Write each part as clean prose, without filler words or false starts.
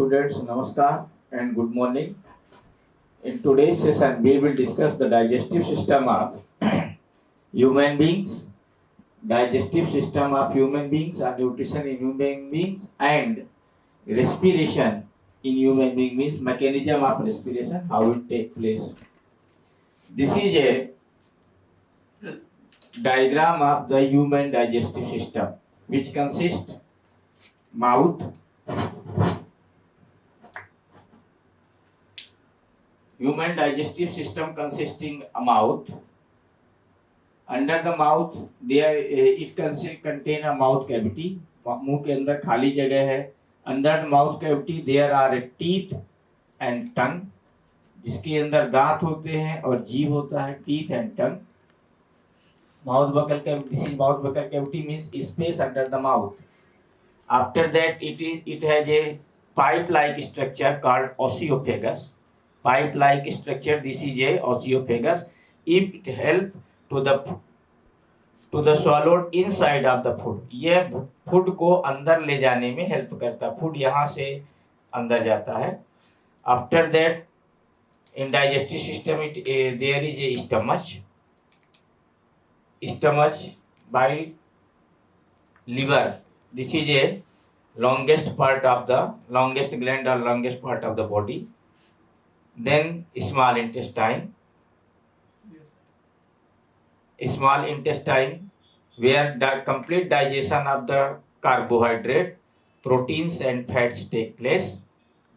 students, Namaskar and good morning. In today's session, we will discuss the digestive system of human beings, digestive system of human beings, and nutrition in human beings, and respiration in human being means mechanism of respiration, how it take place. This is a diagram of the human digestive system, which consists mouth. Human digestive system consisting a mouth. Under the mouth, there it contain a mouth cavity. मुंह के अंदर खाली जगह है. Under the mouth cavity there are teeth and tongue, जिसके अंदर दांत होते हैं और जीभ होता है. Teeth and tongue. Mouth buccal cavity. This is mouth buccal cavity means space under the mouth. After that, it has a pipe-like structure called oesophagus. Pipe-like structure. This is a oesophagus. If it help to the swallowed inside of the food. ये food को अंदर ले जाने में help करता है. Food यहाँ से अंदर जाता है. After that, in digestive system, there is a stomach, bile, liver. This is a longest gland or longest part of the body. Then small intestine, where the complete digestion of the carbohydrate, proteins and fats take place.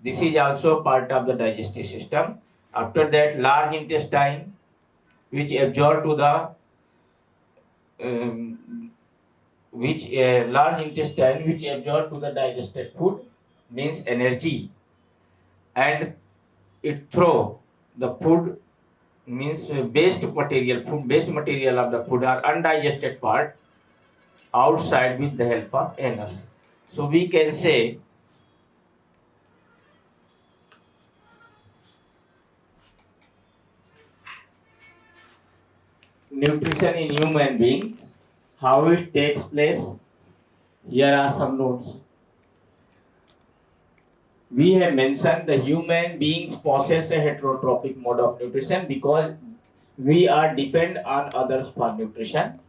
This is also part of the digestive system. After that, large intestine, which absorb to the digested food, means energy, and it throw the food means waste material of the food or undigested part outside with the help of anus. So we can say nutrition in human being, how it takes place. Here are some notes. We have mentioned the human beings possess a heterotrophic mode of nutrition because we are depend on others for nutrition.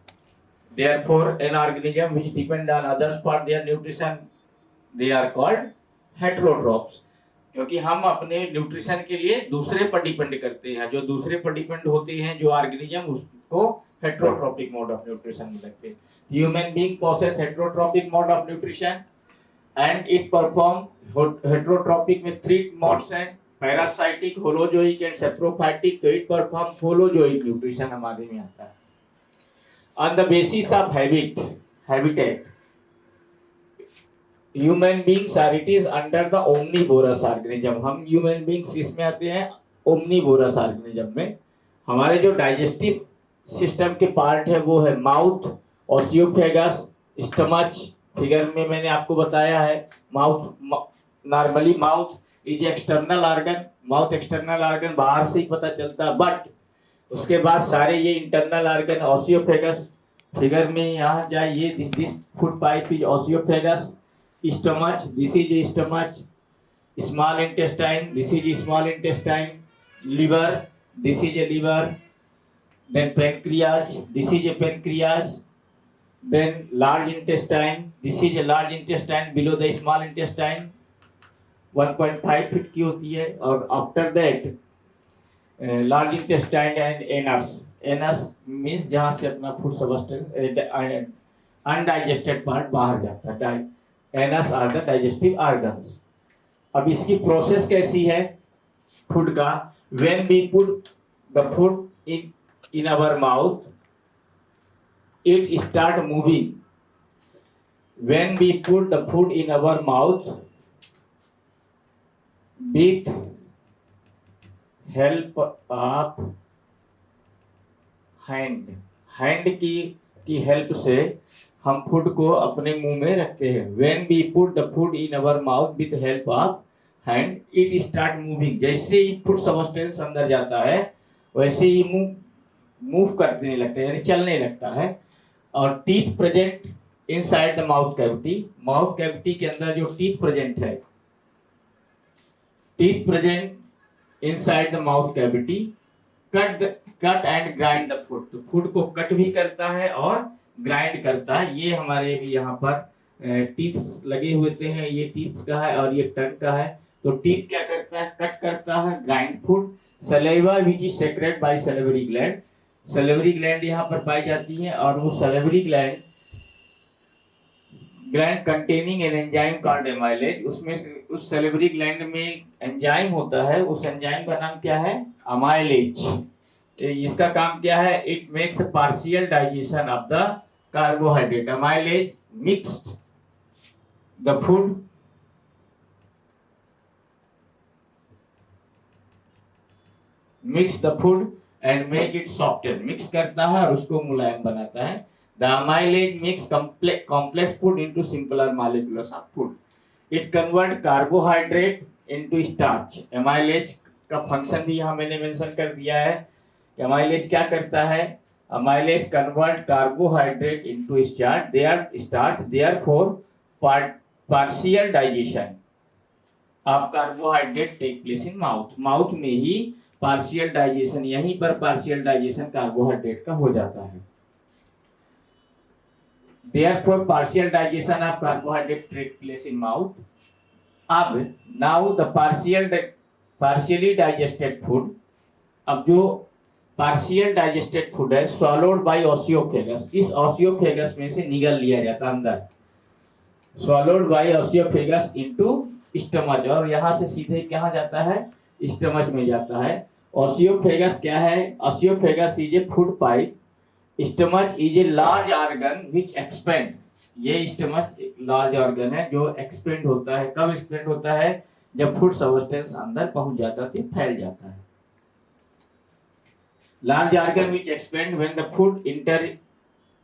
Therefore, an organism which depend on others for their nutrition, they are called heterotrophs. क्योंकि हम अपने nutrition के लिए दूसरे पर depend करते हैं. जो दूसरे पर डिपेंड होते हैं जो ऑर्गेनिज्म, उसको हेटरोट्रॉपिक मोड ऑफ न्यूट्रिशन में लगते हैं. Human being possess heterotrophic mode of nutrition and it perform. Heterotrophic में 3 मोड्स हैं, पैरासाइटिक, होलोजोइक एंड सेप्रोफाइटिक. तो इट परफॉर्म होलोजोइक न्यूट्रिशन हमारे में आता है. On the basis of habitat human beings are it is under the omnivorous organism. हम human beings इसमें आते हैं ओमनीवोरस ऑर्गेनिज्म में. हमारे जो डाइजेस्टिव सिस्टम के पार्ट है वो है माउथ, ओसियोफेगस, स्टमच. फिगर में मैंने आपको बताया है mouth. Normally mouth is external organ. Mouth external organ बाहर से ही पता चलता है, बट उसके बाद सारे ये इंटरनल ऑर्गन. ओसियोफेगस फिगर में यहाँ जाए, ये this food pipe is ओसियोफेगस. Stomach, this is a stomach. Small intestine, this is a small intestine. Liver, this is a liver. Then pancreas, this is a pancreas. Then large intestine, this is a large intestine below the small intestine. 1.5 feet की होती है. और after that large intestine and anus. Anus means जहाँ से अपना food substance undigested part बाहर जाता है. Anus are the digestive organs. अब इसकी प्रोसेस कैसी है फूड का? When we put the food in our mouth, it start moving. When we put the food in our mouth, with help of hand की help से हम food को अपने मुंह में रखते हैं. When we put the food in our mouth with help of hand, it start moving. जैसे ही फूड सबस्टेंस अंदर जाता है वैसे ही मूव करने लगता है, यानी चलने लगता है. और teeth present inside the mouth cavity. Mouth cavity के अंदर जो टीथ प्रेजेंट है teeth present inside the mouth cavity, cut and grind the food, तो फूड को कट भी करता है और ग्राइंड करता है। ये हमारे भी यहाँ पर टीथ लगे हुए हैं, ये टीथ का है और ये टंग का है। तो टीथ क्या करता है, कट करता है, grind food. Saliva which is secrete by salivary gland, salivary gland यहाँ पर पाई जाती है और वो salivary gland containing an enzyme called amylase, उसमें उस सलेवरी ग्लैंड में एंजाइम होता है, उस एंजाइम का नाम क्या है, अमाइलेज। इसका काम क्या है, it makes partial digestion of the carbohydrate. Amylase mixed the food and make it softer, mix करता है और उसको मुलायम बनाता है। The amylase makes complex food into simpler molecules of food. It convert carbohydrate into starch. Amylase का function भी यहाँ मैंने मेंशन कर दिया है कि amylase क्या करता है, amylase convert carbohydrate into starch, therefore partial digestion of carbohydrate take place in mouth. Mouth में ही पार्शियल डाइजेशन, यहीं पर पार्शियल डाइजेशन कार्बोहाइड्रेट का हो जाता है। Therefore, partial digestion of carbohydrate take place in mouth. अब now the partially digested food, अब जो partial digested food है swallowed by osophagus, इस osophagus में से निगल लिया जाता है अंदर, swallowed by osophagus into stomach, और यहाँ से सीधे कहाँ जाता है, स्टमच में जाता है। osophagus क्या है, osophagus is a food pipe, stomach is a large organ which expand, ये स्टमच लार्ज ऑर्गन है जो एक्सपेंड होता है। कब एक्सपेंड होता है, जब फूड सब्सटेंस अंदर पहुंच जाता है, फैल जाता है। Large organ which expand when the food enter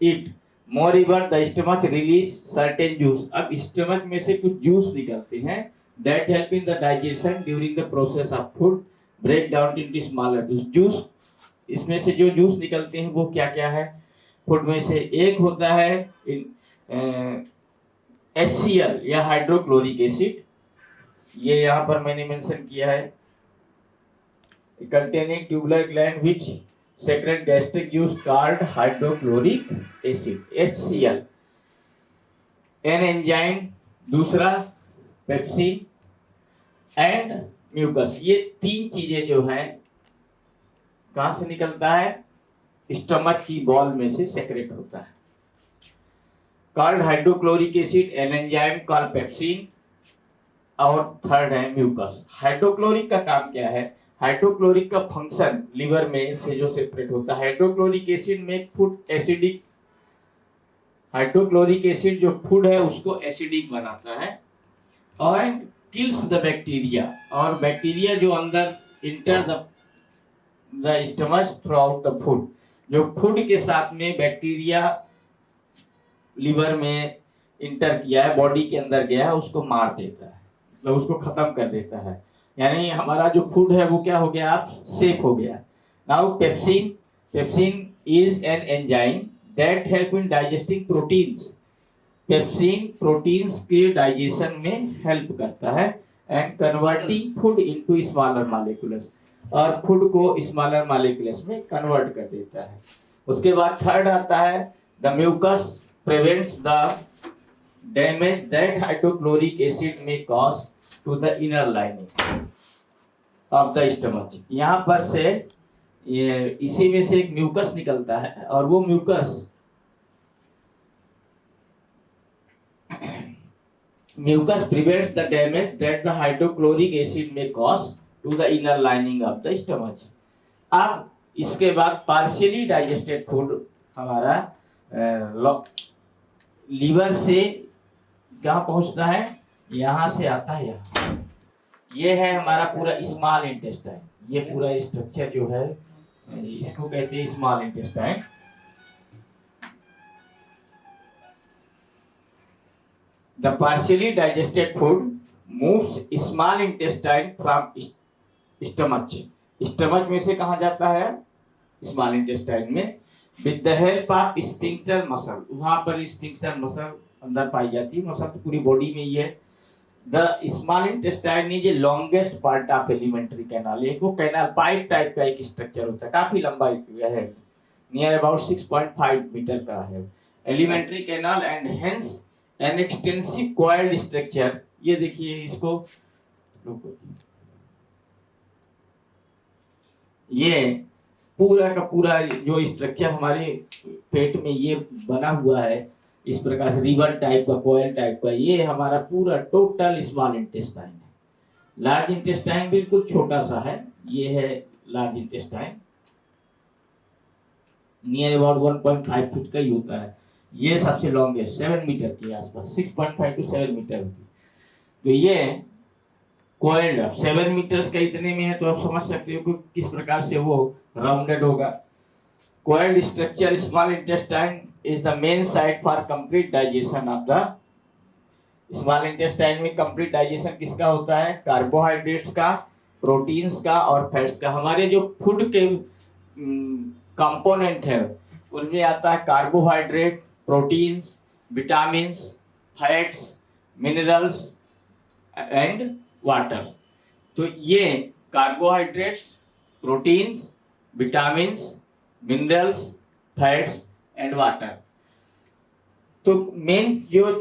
it, moreover the stomach release certain juice, अब स्टमच में से कुछ जूस निकलते हैं that help in the digestion during the process of food break down into smaller juice. इसमें से जो juice निकलते हैं वो क्या क्या है, फूड में से एक होता है HCl या हाइड्रोक्लोरिक एसिड, ये यहाँ पर मैंने मेंशन किया है, containing tubular gland which secrete gastric juice called hydrochloric acid HCl। An enzyme दूसरा पेप्सिन एंड म्यूकस, ये तीन चीजें जो हैं कहां से निकलता है, स्टमक की बॉल में से सेक्रेट होता है। Called hydrochloric acid, N enzyme called pepsin, और थर्ड है म्यूकस। हाइड्रोक्लोरिक का काम क्या है, हाइड्रोक्लोरिक का फंक्शन लिवर में से जो सेपरेट होता है। हाइड्रोक्लोरिक एसिड में फूड एसिडिक, हाइड्रोक्लोरिक एसिड जो फूड है उसको एसिडिक बनाता है और किल्स द बैक्टीरिया, और बैक्टीरिया जो अंदर enter the stomach through out the food, जो फूड के साथ में बैक्टीरिया लिवर में इंटर किया है, बॉडी के अंदर गया है, उसको मार देता है, मतलब उसको खत्म कर देता है। यानी हमारा जो फूड है वो क्या हो गया, आप सेफ हो गया। Now pepsin, pepsin is an enzyme that help in digesting proteins, pepsin proteins के डाइजेशन में हेल्प करता है and converting food into smaller molecules, और फूड को स्मॉलर मॉलिक्यूल्स में कन्वर्ट कर देता है। उसके बाद थर्ड आता है the mucus prevents the damage that hydrochloric acid may cause to the inner lining of the stomach. यहाँ पर से ये इसी में से एक म्यूकस निकलता है और वो mucus prevents the damage that the hydrochloric acid may cause to the inner lining of the stomach। अब इसके बाद पार्शियली डाइजेस्टेड फूड हमारा लीवर से कहाँ पहुंचता है, यहाँ से आता है यहाँ, ये है हमारा पूरा स्मॉल इंटेस्टाइन, ये पूरा स्ट्रक्चर जो है इसको कहते हैं small intestine. The partially digested food moves small intestine from stomach, stomach में से कहाँ जाता है, स्मॉल इंटेस्टाइन में, with the help of sphincter muscle, वहाँ पर sphincter muscle अंदर पाई जाती है। मसल तो पूरी बॉडी में ही है, the small intestine is a longest part of alimentary canal. एक वो कैनाल पाइप टाइप का एक स्ट्रक्चर होता है, काफी लंबा है, नियर अबाउट 6.5 मीटर का है alimentary canal and hence an extensive coiled structure. ये देखिए इसको, ये पूरा का पूरा जो स्ट्रक्चर हमारे पेट में ये बना हुआ है इस प्रकार से रिवर टाइप का, कोयल टाइप का, ये हमारा पूरा टोटल स्मॉल इंटेस्टाइन है। लार्ज इंटेस्टाइन बिल्कुल छोटा सा है, ये है large intestine, near about 1.5 feet का ही होता है। ये सबसे लॉन्गेस्ट 7 मीटर के आसपास, 6.5 to 7 मीटर होती है। तो ये कोयल 7 मीटर्स का इतने में है, तो आप समझ सकते हो कि किस प्रकार से वो राउंडेड होगा। Coil structure small intestine is the main site for complete digestion of the small intestine में कंप्लीट डाइजेशन किसका होता है? कार्बोहाइड्रेट्स का, प्रोटीन्स का और फैट्स का। हमारे जो फूड के कंपोनेंट है उनमें आता है carbohydrate, proteins, vitamins, fats, minerals and water. तो ये carbohydrates, proteins, vitamins, minerals, fats and water. तो मेन जो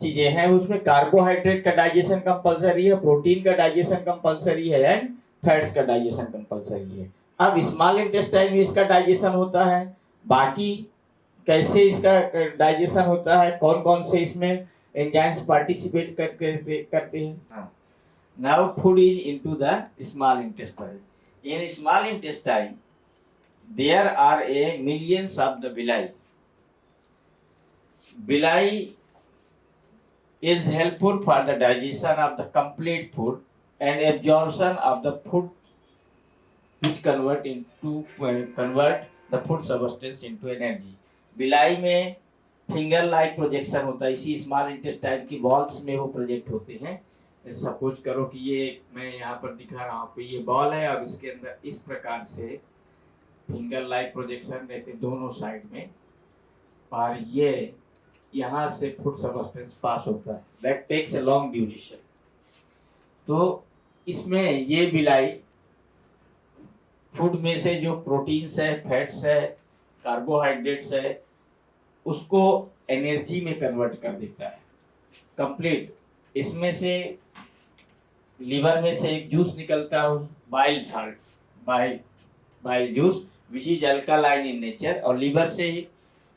चीजें हैं उसमें कार्बोहाइड्रेट का डाइजेशन कंपलसरी है, प्रोटीन का डाइजेशन कंपलसरी है एंड फैट्स का डाइजेशन कंपलसरी है। अब स्मॉल इंटेस्टाइन में इसका डाइजेशन होता है, बाकी कैसे इसका डाइजेशन होता है, कौन कौन से इसमें एंजाइम्स पार्टिसिपेट करते हैं। Now food is into the small intestine. In small intestine there are a millions of the villi. Villi is helpful for the digestion of the complete food and absorption of the food, which convert the food substance into energy. villi में finger like projection होता है, इसी small intestine की balls में वो project होते हैं। Suppose करो कि ये मैं यहाँ पर दिखा रहा हूँ, ये बॉल है और इसके अंदर इस प्रकार से फिंगर लाइक प्रोजेक्शन रहते दोनों साइड में, और ये यहाँ से फूड सबस्टेंस पास होता है, that takes a long duration. तो इसमें ये बिलाई फूड में से जो प्रोटीन्स है, फैट्स है, कार्बोहाइड्रेट्स है, उसको एनर्जी में कन्वर्ट कर देता है कंप्लीट। इसमें से लीवर में से एक जूस निकलता है, bile salt, bile juice which is alkaline in nature, और लीवर से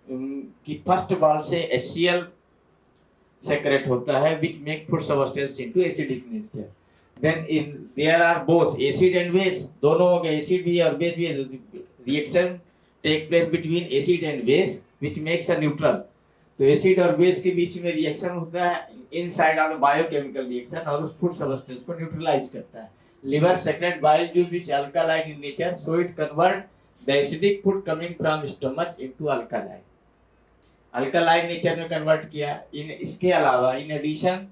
कि फर्स्ट बॉल से HCl सेक्रेट होता है which make food substance into acidic nature. Then in there are both acid and base, दोनों हो गए, एसिड भी और बेस भी। Reaction take place between acid and base which makes a neutral. तो एसिड और बेस के बीच में रिएक्शन होता है इनसाइड ऑफ बायोकेमिकल रिएक्शन, और उस फूड सबस्टेंस को न्यूट्रलाइज करता है। Liver secrete bile juice which alkaline in nature, so it convert the acidic food coming from stomach into alkaline, alkaline nature में कन्वर्ट किया। इन इसके अलावा in addition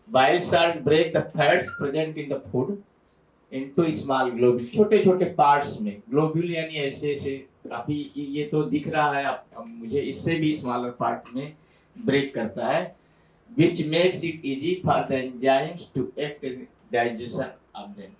bile salt break the fats present in the food into small globule, छोटे छोटे parts में। Globule यानी ऐसे ऐसे काफी, ये तो दिख रहा है अब मुझे, इससे भी स्मॉलर पार्ट में ब्रेक करता है, which makes it easy for the enzymes to act in digestion of them.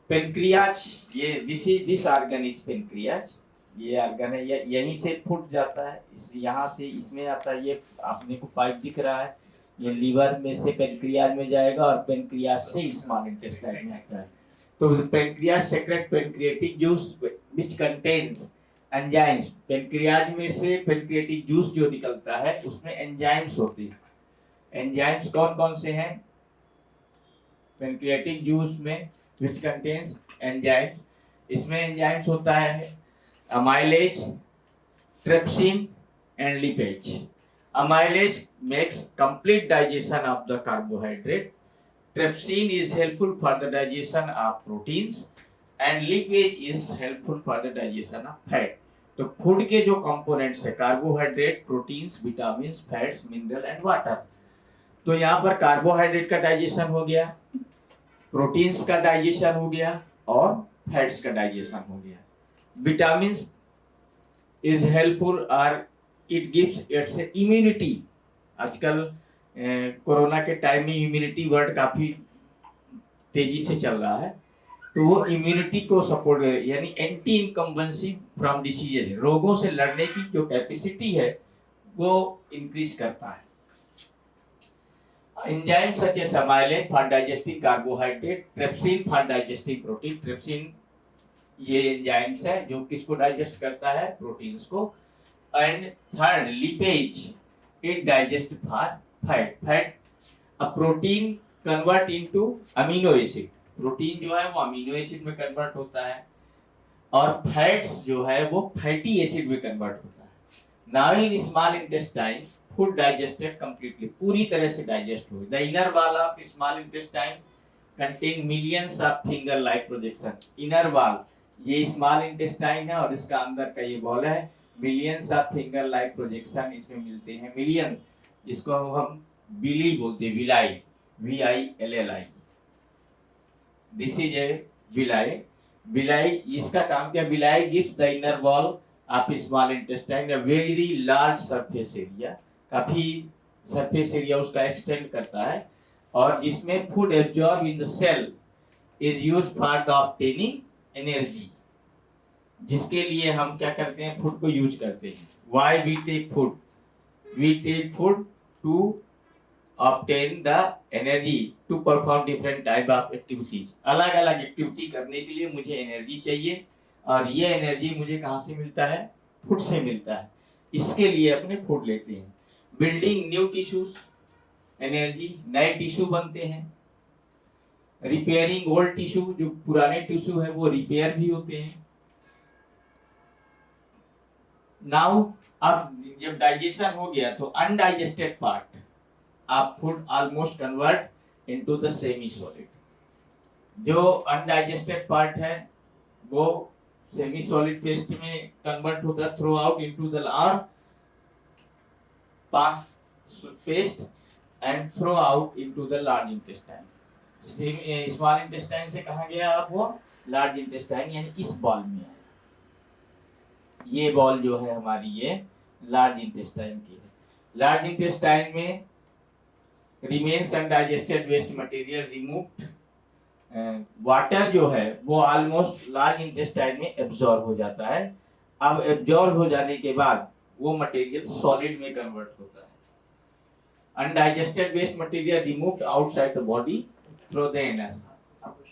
Pancreas, ये this organ is pancreas, ये ऑर्गन है, यहीं से फूट जाता है, यहाँ से इसमें आता है। ये आपने को पाइप दिख रहा है, ये लीवर में से पेनक्रियाज में जाएगा और पेनक्रियाज से स्मॉल इंटेस्टाइन में आता है। तो pancreas secrete pancreatic juice which contains enzymes. Pancreas में से पेनक्रियाटिक जूस जो निकलता है उसमें एंजाइम्स होते हैं। एंजाइम्स कौन कौन से हैं? पेनक्रियाटिक जूस में which contains एंजाइम्स, इसमें एंजाइम्स होता है amylase, trypsin and lipase. Amylase makes complete digestion of the carbohydrate. Trypsin is helpful for the digestion of proteins and lipase is helpful for the digestion of fat. तो food के जो components है carbohydrate, proteins, vitamins, fats, mineral and water. तो यहाँ पर carbohydrate का digestion हो गया, प्रोटीन्स का डाइजेशन हो गया और फैट्स का डाइजेशन हो गया। विटामिन्स इज हेल्पफुल और इट गिव्स इट्स इम्यूनिटी। आजकल कोरोना के टाइम में इम्यूनिटी वर्ड काफी तेजी से चल रहा है, तो वो इम्यूनिटी को सपोर्ट, यानी एंटी इनकम्बेंसी फ्रॉम डिसीजेज, रोगों से लड़ने की जो कैपेसिटी है वो इंक्रीज करता है। Enzyme such as amylase for digesting carbohydrate, trypsin for digesting protein. Trypsin ये एंजाइम्स है जो किसको डाइजेस्ट करता है, प्रोटीन्स को। And third lipase, it digest for fat. Fat a protein convert into amino acid, protein जो है वो अमीनो एसिड में कन्वर्ट होता है, और फैट्स जो है वो फैटी एसिड में कन्वर्ट होता है। Now in small intestine food digested completely, पूरी तरह से डाइजेस्ट हो। The inner wall of small intestine contain millions of finger like projection. Inner wall ये स्मॉल इंटेस्टाइन है और इसका अंदर का ये वॉल है, millions of finger like projection इसमें मिलते हैं। मिलियन जिसको हम बिली बोलते हैं, villi, VILLI, this is a villi. Villi इसका काम क्या, villi gives the inner wall of small intestine a very large surface area, काफी सरफेस एरिया उसका एक्सटेंड करता है, और जिसमें food absorb in the cell is used for the obtaining energy, जिसके लिए हम क्या करते हैं, फूड को यूज करते हैं। Why we take food, we take food to obtain the energy to perform different type of activities। अलग अलग एक्टिविटी करने के लिए मुझे एनर्जी चाहिए, और ये एनर्जी मुझे कहाँ से मिलता है, फूड से मिलता है, इसके लिए अपने फूड लेते हैं। बिल्डिंग न्यू टिश्यूज, एनर्जी, नए टिश्यू बनते हैं। रिपेयरिंग ओल्ड टिश्यू, जो पुराने टिश्यू है वो रिपेयर भी होते हैं। नाउ अब जब डाइजेशन हो गया तो अनडाइजेस्टेड पार्ट आप food almost convert into the semi solid. जो अनडाइजेस्टेड पार्ट है वो सेमी सॉलिड पेस्ट में कन्वर्ट होता है through out into the paste and throw out into the large intestine. Small intestine से कहा गया अब वो लार्ज इंटेस्टाइन, यानी इस बॉल में है। ये बॉल जो है हमारी ये लार्ज इंटेस्टाइन की है। लार्ज इंटेस्टाइन में remains undigested waste material removed, water जो है वो ऑलमोस्ट लार्ज इंटेस्टाइन में एब्जॉर्ब हो जाता है। अब एब्जॉर्ब हो जाने के बाद वो मटेरियल सॉलिड में कन्वर्ट होता है। Undigested waste material removed outside the body through the anus.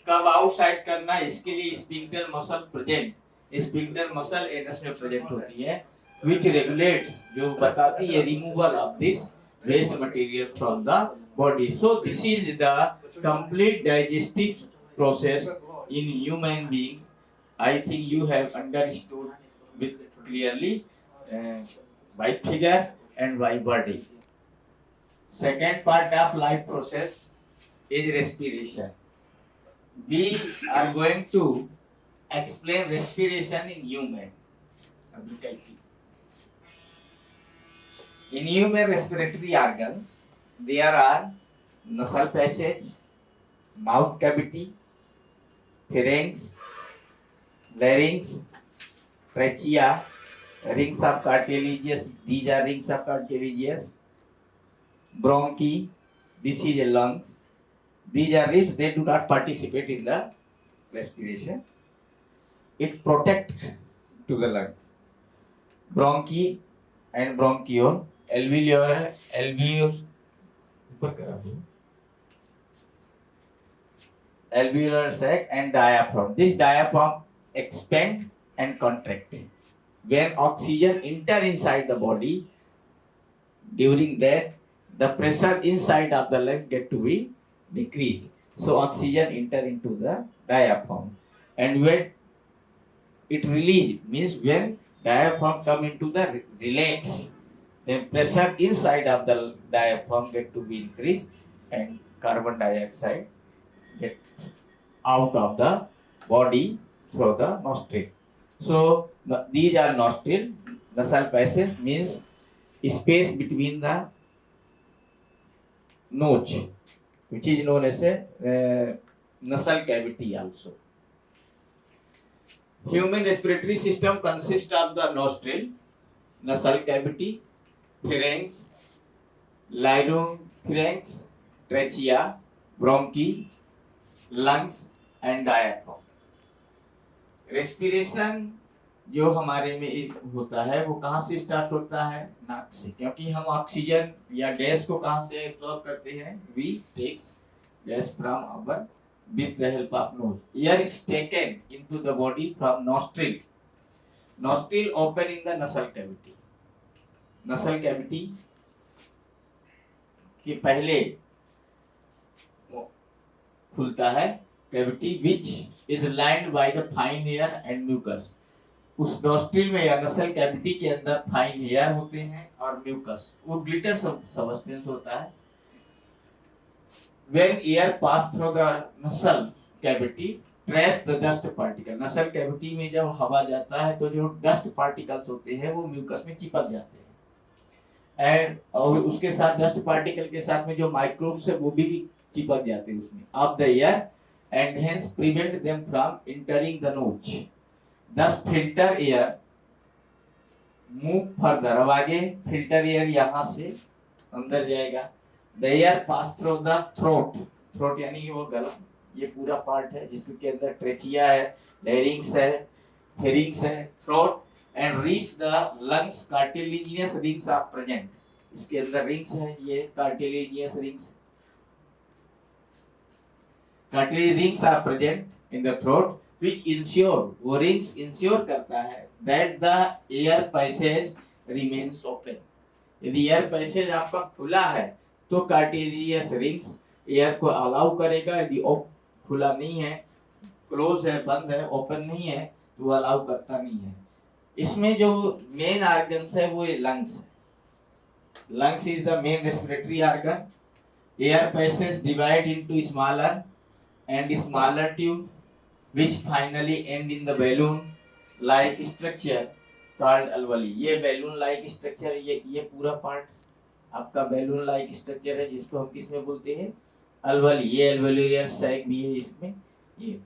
कब आउटसाइड करना, इसके लिए sphincter muscle present, sphincter muscle anus में प्रेजेंट होती है, which regulates, जो बताती है removal of this waste material from the body। So this is the complete digestive process in human beings। I think you have understood with clearly by figure and by body। Second part of life process is respiration। We are going to explain respiration in human। In human respiratory organs, there are nasal passage, mouth cavity, pharynx, larynx, trachea, rings of cartilaginous. These are rings of cartilaginous. Bronchi, this is a lungs. These are ribs. They do not participate in the respiration. It protects to the lungs. Bronchi and bronchiole, alveolar sac and diaphragm. This diaphragm expand and contract. When oxygen enter inside the body, during that the pressure inside of the lungs get to be decreased. So oxygen enter into the diaphragm, and when it release, means when diaphragm come into the relax, then pressure inside of the diaphragm get to be increased, and carbon dioxide get out of the body through the nostril. So these are nostril. Nasal passage means space between the notch, which is known as a nasal cavity also. Human respiratory system consists of the nostril, nasal cavity, pharynx, pharynx, trachea, bronchi, lungs and diaphragm. Respiration जो हमारे में होता है वो कहाँ से start होता है? नाक से, क्योंकि हम ऑक्सीजन या गैस को कहाँ से एब्जॉर्ब करते हैं? We takes gas from our with the help of nose. Air is taken into the body from nostril. Nostril open in the nasal cavity. Nasal cavity के पहले खुलता है cavity which is lined by the fine hair and mucus. उस nostril में या nasal cavity के अंदर fine hair होते हैं और mucus, वो glitter substance होता है. When air pass through the nasal cavity, traps the dust particle. Nasal cavity में जब हवा जाता है तो जो dust particles होते हैं वो mucus में चिपक जाते हैं, and और उसके साथ dust particle के साथ में जो microbes है वो भी चिपक जाते हैं उसमें of the air, and hence prevent them from entering the nose. Thus filter air move further. अब आगे filter air यहाँ से अंदर जाएगा. The air pass through the throat. Throat यानी कि वो गला, ये पूरा पार्ट है जिसके अंदर ट्रेचिया है, larynx है, pharynx है, throat and reach the lungs. Cartilaginous rings are present. इसके अंदर rings है, ये cartilaginous rings. Cartilaginous rings are present in the throat, which ensure, वो rings ensure करता है that the air passage remains open. यदि air passage आपका खुला है तो कार्टिलियस रिंग्स एयर को अलाउ करेगा. यदि खुला नहीं है, क्लोज है, बंद है, ओपन नहीं है तो वो अलाउ करता नहीं है. इसमें जो मेन ऑर्गन्स है वो लंग्स है. Lungs is the main respiratory organ. Air passage divide into smaller and smaller tube which finally end in the balloon like structure called alveoli. ये बैलून लाइक स्ट्रक्चर, ये पूरा पार्ट आपका balloon like structure है जिसको हम किस में बोलते हैं? अल्वेली. ये अल्वेलियर सैक भी है इसमें. ये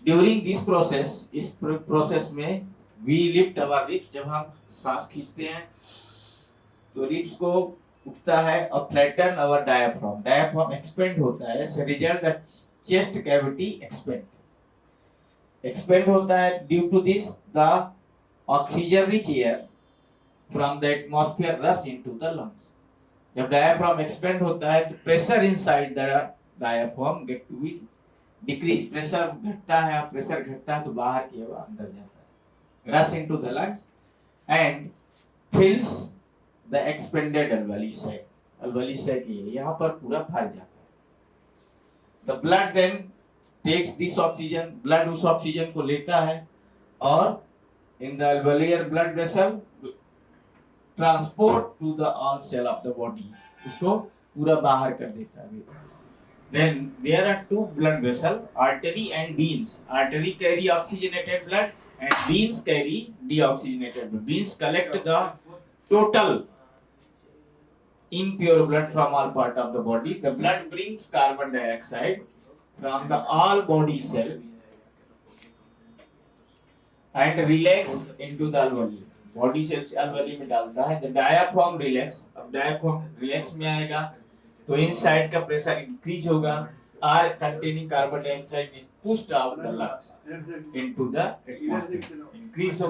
ड्यूरिंग दिस प्रोसेस, इस प्रोसेस में वी लिफ्ट अवर लिप्स. जब हम सांस खींचते हैं तो लिप्स को उठता है और flatten our diaphragm. Diaphragm expand होता है. So result the chest cavity expand होता है. Due to this the oxygen rich air from the atmosphere rush into the lungs. जब diaphragm expand होता है तो pressure inside the diaphragm get to be decrease. pressure घटता है, pressure घटता है तो बाहर की हवा अंदर जाता है. rush into the lungs and fills the expanded alveoli sac. alveoli sac ये यहाँ पर पूरा भर जाता है. the blood then takes this oxygen. blood उस ऑक्सीजन को लेता है और in the alveolar blood vessel transport to the all cell of the body. उसको पूरा बाहर कर देता है. Then there are two blood vessels, artery and veins. Artery carry oxygenated blood and veins carry deoxygenated blood. Veins collect the total impure blood from all part of the body. The blood brings carbon dioxide from the all body cell and relax into the alveoli. Body cells alveoli में डालता है. The diaphragm relax. अब diaphragm relax में आएगा तो inside का pressure increase होगा. Air containing carbon dioxide is pushed out the lungs into the atmosphere. Increase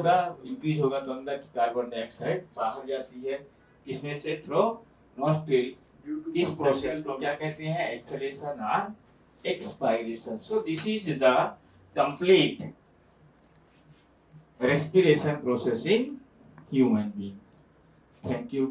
होगा तो अंदर की कार्बन डाइऑक्साइड बाहर जाती है. किसमें से? Through nostril. इस प्रोसेस को क्या कहते हैं? एक्सलेशन और expiration. So this is the complete respiration process in human being. Thank you.